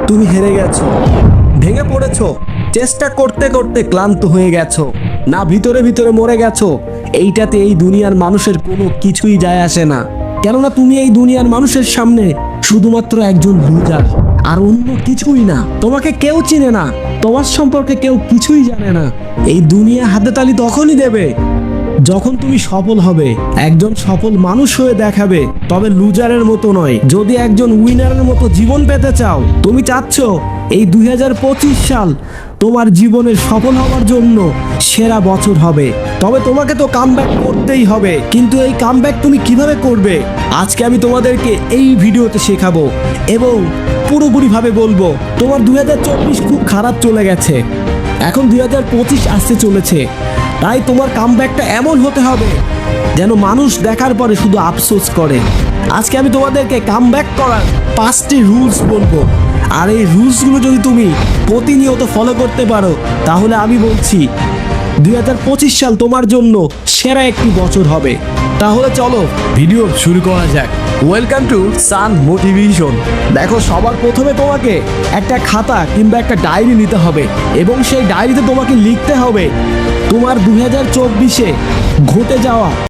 তুমি হেরে গেছো, ভেঙে পড়েছো, চেষ্টা করতে করতে ক্লান্ত হয়ে গেছো, না ভিতরে ভিতরে মরে গেছো। এইটাতে এই দুনিয়ার মানুষের কোনো কিছুই যায় আসে না, কেননা তুমি এই দুনিয়ার মানুষের সামনে শুধুমাত্র একজন লুজার, আর অন্য কিছুই না। তোমাকে কেউ চিনে না, তোমার সম্পর্কে কেউ কিছুই জানে না। এই দুনিয়া হাতে তালি তখনই দেবে যখন তুমি সফল হবে, একজন সফল মানুষ হয়ে দেখাবে, তবে লুজারের মতো নয়। যদি একজন উইনারের মতো জীবন পেতে চাও, তুমি চাচ্ছ এই 2025 সাল তোমার জীবনের সফল হওয়ার জন্য সেরা বছর হবে, তবে তোমাকে তো কামব্যাক করতেই হবে। কিন্তু এই কামব্যাক তুমি কিভাবে করবে, আজকে আমি তোমাদেরকে এই ভিডিওতে শেখাবো এবং পুরোপুরিভাবে বলবো। তোমার 2024 খুব খারাপ চলে গেছে, এখন 2025 আসতে চলেছে, তাই তোমার কামব্যাকটা এমন হতে হবে যেন মানুষ দেখার পরে শুধু আফসোস করে। আজকে আমি তোমাদেরকে কামব্যাক করার 5টি রুলস বলবো, আর এই রুলসগুলো যদি তুমি প্রতিনিয়ত ফলো করতে পারো, তাহলে আমি বলছি 2025 সাল তোমার জন্য সেরা একটি বছর হবে। তাহলে চলো ভিডিও শুরু করা যাক। Welcome to Sun Motivation. দেখো, সবার প্রথমে তোমাকে একটা খাতা কিংবা একটা ডায়েরি নিতে হবে এবং সেই ডায়েরিতে তোমাকে লিখতে হবে তোমার 2024-এ ঘটে যাওয়া